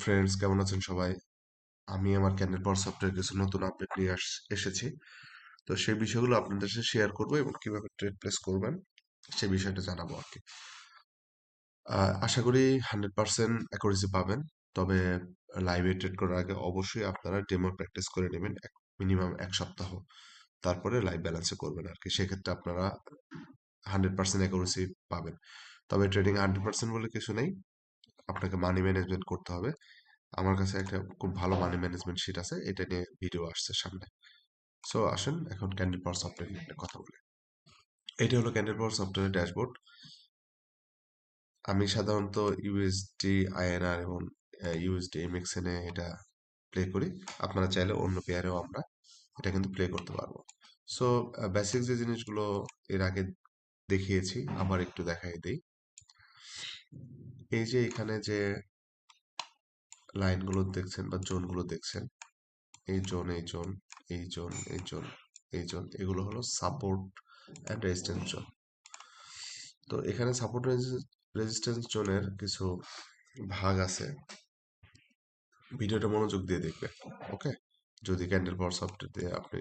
Friends, কেমন আছেন সবাই? আমি আমার ক্যান্ডেল পাওয়ার সফটওয়্যার কিছু নতুন আপডেট নিয়ে এসেছি। তো সেই বিষয়গুলো আপনাদের সাথে শেয়ার করবো এবং কিভাবে ট্রেড প্লেস করবেন সে বিষয়টা জানাবো আর কি। আশা করি 100% অ্যাকুরেসি পাবেন। তবে লাইভে ট্রেড করার আগে অবশ্যই আপনারা ডেমো প্র্যাকটিস করে নেবেন মিনিমাম 1 সপ্তাহ। তারপরে লাইভ ব্যালেন্সে করবেন আর কি। সেক্ষেত্রে আপনারা 100% অ্যাকুরেসি পাবেন। তবে ট্রেডিং 100% বলে কিছু নেই। আপনাকে মানি ম্যানেজমেন্ট করতে হবে। আমার কাছে একটা খুব ভালো মানি ম্যানেজমেন্ট শিট আছে, এটা নিয়ে ভিডিও আসছে সামনে। সো আসেন এখন ক্যান্ডেল পাওয়ার সফটওয়্যার নিয়ে একটা কথা বলি। এটা হলো ক্যান্ডেল পাওয়ার সফটওয়্যারের ড্যাশবোর্ড। আমি সাধারণত ইউএসডি আইএনআর এবং ইউএসডি এমএক্সএন এ এটা প্লে করি। আপনারা চাইলে অন্য পেয়ারেও আমরা এটা কিন্তু প্লে করতে পারবো। সো বেসিক যে জিনিসগুলো এর আগে দেখিয়েছি আবার একটু দেখাই দিই। এই যে এখানে যে লাইনগুলো দেখছেন বা জোনগুলো দেখছেন, এই জোন, এই জোন, এই জোন, এই জোন, এই জোন, এগুলো হলো সাপোর্ট অ্যান্ড রেজিস্ট্যান্স জোন। তো এখানে সাপোর্ট রেজিস্ট্যান্স জোনের কিছু ভাগ আছে। ভিডিওটা মনোযোগ দিয়ে দেখবেন, ওকে? যদি ক্যান্ডেল পাওয়ার সফটওয়্যার দিয়ে আপনি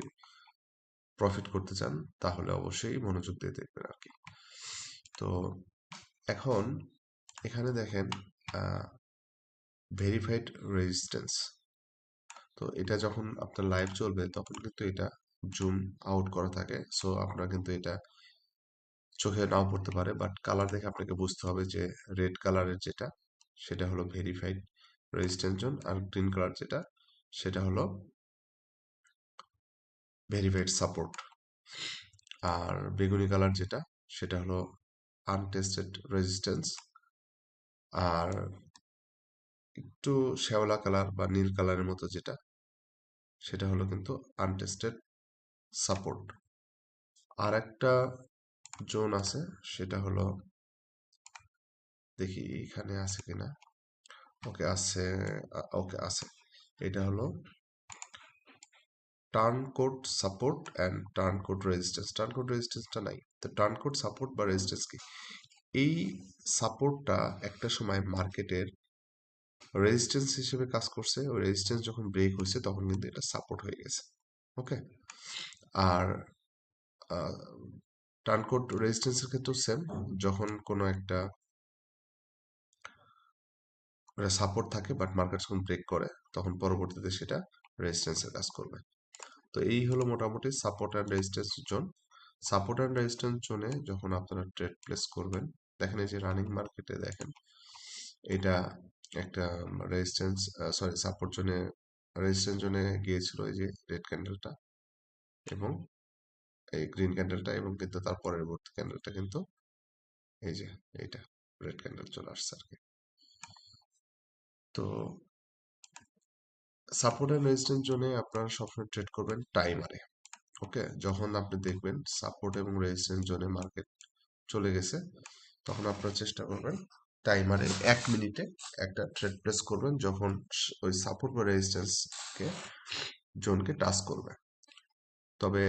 প্রফিট করতে চান তাহলে অবশ্যই মনোযোগ দিয়ে দেখবেন আর কি। তো এখন এখানে দেখেন ভেরিফাইড রেজিস্ট্যান্স। তো এটা যখন আপনার লাইভ চলবে তখন কিন্তু এটা জুম আউট করা থাকে। সো আপনার কিন্তু এটা চোখে নাও পড়তে পারে, বাট কালার দেখে আপনাকে বুঝতে হবে যে রেড কালারের যেটা সেটা হলো ভেরিফাইড রেজিস্ট্যান্স জোন, আর গ্রিন কালার যেটা সেটা হলো ভেরিফাইড সাপোর্ট, আর বেগুনি কালার যেটা সেটা হলো আনটেস্টেড রেজিস্ট্যান্স, আর একটু শ্যাওলা কালার বা নীল কালারের মতো যেটা সেটা হলো কিন্তু আনটেস্টেড সাপোর্ট। আর একটা জোন আছে, সেটা হলো, দেখি এখানে আছে কিনা। ওকে আছে, ওকে আছে। এটা হলো turn code support and turn code resistance. Turn code রেজিস্ট্যান্সটা নাই, তো টার্ন কোড সাপোর্ট বা রেজিস্ট্যান্স কি? এই সাপোর্টটা একটা সময় মার্কেটের রেজিস্ট্যান্স হিসেবে কাজ করছে। ওই রেজিস্ট্যান্স যখন ব্রেক হয়েছে তখন কিন্তু এটা সাপোর্ট হয়ে গেছে, ওকে? আর টার্ন কোড রেজিস্ট্যান্সের ক্ষেত্রেও সেম। যখন কোনো একটা সাপোর্ট থাকে বাট মার্কেট যখন ব্রেক করে তখন পরবর্তীতে সেটা রেজিস্ট্যান্সের কাজ করবে। তো এই হলো মোটামুটি support and resistance zone. Support and resistance জোনে যখন আপনারা ট্রেড প্লেস করবেন, দেখেন এই যে রানিং মার্কেটে দেখেন এটা একটা রেজিস্ট্যান্স, সরি সাপোর্ট জোনে, রেজিস্ট্যান্স জোনে গিয়েছিল এই যে রেড ক্যান্ডেলটা এবং এই গ্রিন ক্যান্ডেলটা, এবং কিন্তু তার পরবর্তী ক্যান্ডেলটা কিন্তু এই যে এইটা রেড ক্যান্ডেল চলে আসছে আর কি। তো সাপোর্ট অ্যান্ড রেজিস্ট্যান্স জোনে আপনারা সবসময় ট্রেড করবেন টাইমারে, ওকে? যখন আপনি দেখবেন সাপোর্ট এবং রেজিস্ট্যান্স জোনে মার্কেট চলে গেছে তখন আপনারা চেষ্টা করবেন টাইমারে 1 মিনিটে একটা ট্রেড প্লেস করবেন যখন ওই সাপোর্ট বা রেজিস্ট্যান্সকে জোনকে টাচ করবে। তবে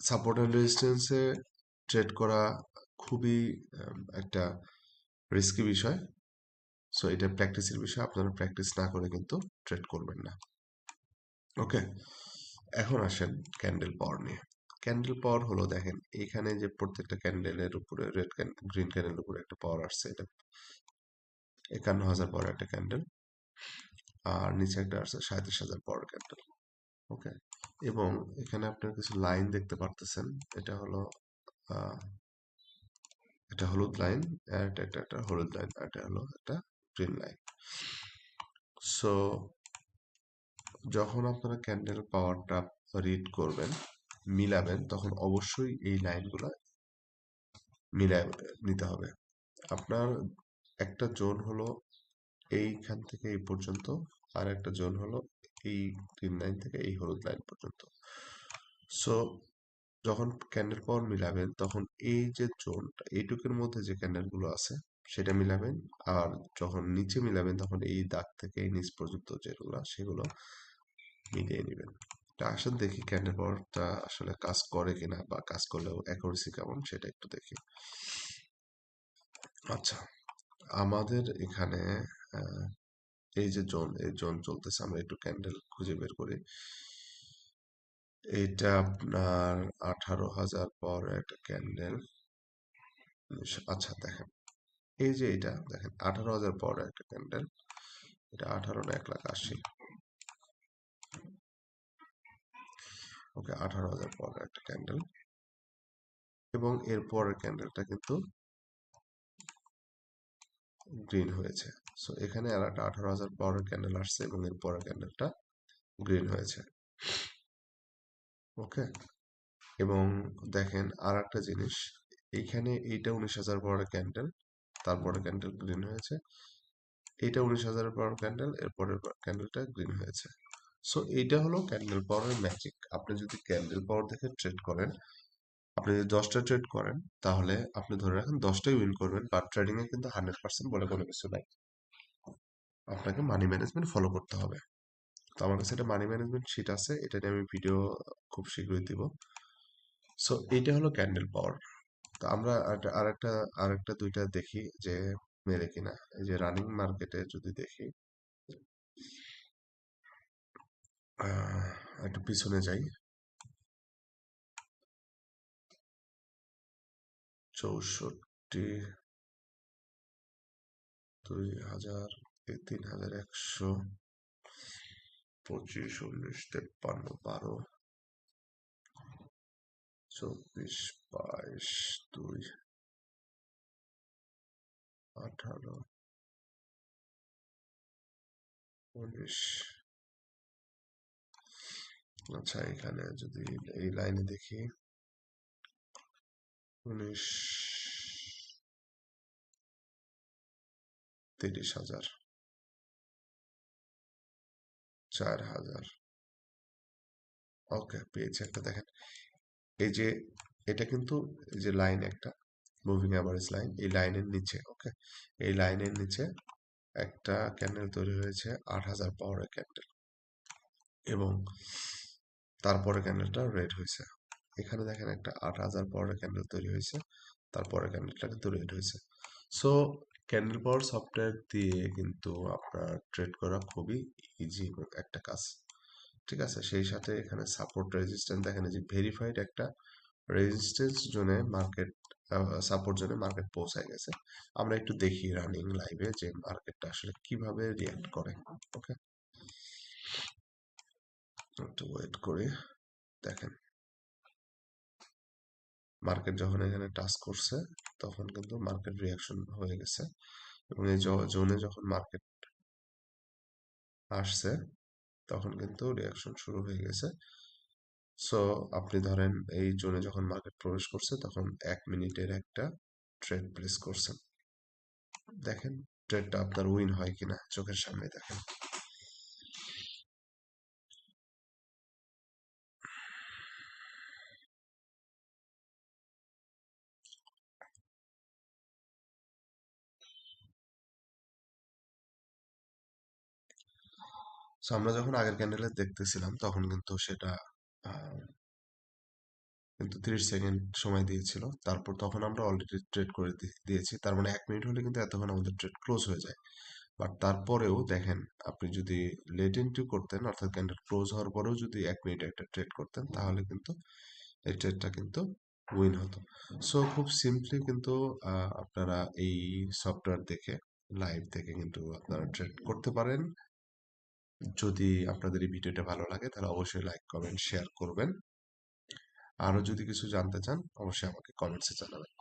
সাপোর্ট অ্যান্ড রেজিস্ট্যান্সে ট্রেড করা খুবই একটা রিস্কি বিষয়। সো এটা প্র্যাকটিসের বিষয়, আপনারা প্র্যাকটিস না করে কিন্তু ট্রেড করবেন না, ওকে? এখন আসেন ক্যান্ডেল পাওয়ার নিয়ে। ক্যান্ডেল পাওয়ার হলো, দেখেন এখানে যে প্রত্যেকটা ক্যান্ডেলের উপরে রেড গ্রিন ক্যান্ডেলের উপরে একটা পাওয়ার আসছে, এটা 51,000 পাওয়ার একটা ক্যান্ডেল, আর নিচে একটা আসছে 37,000 পাওয়ার ক্যান্ডেল, ওকে? এবং এখানে আপনার কিছু লাইন দেখতে পারতেছেন। এটা হলো আহ, এটা হলুদ লাইন, আর এটা একটা হলুদ লাইন, আর এটা হলো একটা গ্রিন লাইন। সো যখন আপনারা ক্যান্ডেল পাওয়ারটা রিড করবেন, মিলাবেন, তখন অবশ্যই এই লাইনগুলো মিলায় নিতে হবে। আপনার একটা জোন হলো এইখান থেকে এই পর্যন্ত, আর একটা জোন হলো এই গ্রিন লাইন থেকে এই হলুদ লাইন পর্যন্ত। সো যখন ক্যান্ডেল পাওয়ার মিলাবেন তখন এই যে জোনটা এইটুকুর মধ্যে যে ক্যান্ডেলগুলো আছে সেটা মিলাবেন, আর যখন নিচে মিলাবেন তখন এই দাগ থেকে এই নিচ পর্যন্ত যেগুলো সেগুলো মিলিয়ে নেবেন। তা আসেন দেখি ক্যান্ডেল পাওয়ারটা আসলে কাজ করে কিনা, বা কাজ করলেও অ্যাকুরেসি কেমন সেটা একটু দেখি। আচ্ছা, আমাদের এখানে এই যে জোন, এই জোন চলতেছে, আমরা একটু ক্যান্ডেল খুঁজে বের করি। এইটা আপনার 18,000 পাওয়ার একটা ক্যান্ডেল। আচ্ছা দেখেন, এই যে এটা দেখেন 18,000 পাওয়ার একটা ক্যান্ডেল, এটা 18 না 1,80,000। ওকে, 18,000 পাওয়ার একটা ক্যান্ডেল, এবং এর পরের ক্যান্ডেলটা কিন্তু গ্রিন হয়েছে। সো এখানে আর একটা 18,000 পাওয়ারের ক্যান্ডেল আসছে এবং এর পরের ক্যান্ডেলটা গ্রিন হয়েছে। ওকে, এবং দেখেন আর একটা জিনিস, এইখানে এইটা 19,000 পাওয়ারের ক্যান্ডেল, তারপরে ক্যান্ডেল গ্রিন হয়েছে। এইটা 19,000 পাওয়ার ক্যান্ডেল, এরপরের ক্যান্ডেলটা গ্রিন হয়েছে। সো এইটা হলো ক্যান্ডেল পাওয়ারের ম্যাজিক। আপনি যদি ক্যান্ডেল পাওয়ার দেখে ট্রেড করেন, আপনি যদি 10টা ট্রেড করেন, তাহলে আপনি ধরে রাখেন 10টাই উইন করবেন। বাট ট্রেডিং এ কিন্তু 100% বলে কোনো কিছু নাই, আপনাকে মানি ম্যানেজমেন্ট ফলো করতে হবে। তো আমার কাছে একটা মানি ম্যানেজমেন্ট শিট আছে, এটা নিয়ে আমি ভিডিও খুব শীঘ্রই দিব। সো এইটা হলো ক্যান্ডেল পাওয়ার। তো আমরা আরেকটা দুইটা দেখি যে মেরে কিনা। এই যে রানিং মার্কেটে যদি দেখি, একটু পিছনে যাই, 64, 2,000, 3,100, 25, 19, 53, 12, 24, 22, 2, 18, 19। আচ্ছা, এখানে যদি এই লাইনে দেখি, 19, 30,000, 4,000। ওকে, পেয়েছি একটা, দেখেন এই যে এটা কিন্তু, এই যে লাইন একটা মুভিং অ্যাভারেজ লাইন, এই লাইনের নিচে, ওকে, এই লাইনের নিচে একটা ক্যান্ডেল তৈরি হয়েছে 8,000 পাওয়ারের ক্যান্ডেল, এবং তারপরে ক্যান্ডেলটা রেড হয়েছে। এখানে দেখেন একটা 8,000 পাওয়ারের ক্যান্ডেল তৈরি হয়েছে, তারপরে ক্যান্ডেলটা কিন্তু রেড হয়েছে। সো ক্যান্ডেল পাওয়ার সফটওয়্যার দিয়ে কিন্তু আপনার ট্রেড করা খুবই ইজি একটা কাজ। ঠিক আছে, সেই সাথে এখানে সাপোর্ট রেজিস্ট্যান্স দেখেন, যে ভেরিফাইড একটা রেজিস্ট্যান্স জোনে মার্কেট, সাপোর্ট জোনে মার্কেট পৌঁছায় গেছে। আমরা একটু দেখি রানিং লাইভে যে মার্কেটটা আসলে কিভাবে রিয়াক্ট করে। ওকে, একটু ওয়েট করি। দেখেন মার্কেট যখন এখানে টাচ করছে, তখন কিন্তু মার্কেট রিয়াকশন হয়ে গেছে, এবং এই জোনে যখন মার্কেট আসছে, তখন কিন্তু রিয়াকশন শুরু হয়ে গেছে। সো আপনি ধরেন এই জোনে যখন মার্কেট প্রবেশ করছে, তখন 1 মিনিটের একটা ট্রেড প্লেস করছেন। দেখেন ট্রেডটা আপনার উইন হয় কিনা, চোখের সামনে দেখেন। সো আমরা যখন আগের ক্যান্ডেলে দেখতেছিলাম, তখন কিন্তু সেটা কিন্তু 30 সেকেন্ড সময় দিয়েছিল। তারপর তখন আমরা অলরেডি ট্রেড করে দিয়েছি, তার মানে 1 মিনিট হলে কিন্তু এতক্ষণ আমাদের ট্রেড ক্লোজ হয়ে যায়। বাট তারপরেও দেখেন, আপনি যদি লেট এন্ট্রি করতেন, অর্থাৎ ক্যান্ডেল ক্লোজ হওয়ার পরেও যদি 1 মিনিট একটা ট্রেড করতেন, তাহলে কিন্তু এই ট্রেডটা কিন্তু উইন হতো। সো খুব সিম্পলি কিন্তু আপনারা এই সফটওয়্যার দেখে, লাইভ দেখে কিন্তু আপনারা ট্রেড করতে পারেন। যদি আপনাদের এই ভিডিওটা ভালো লাগে, তাহলে অবশ্যই লাইক, কমেন্ট, শেয়ার করবেন। আরো যদি কিছু জানতে চান, অবশ্যই আমাকে কমেন্টসে জানাবেন।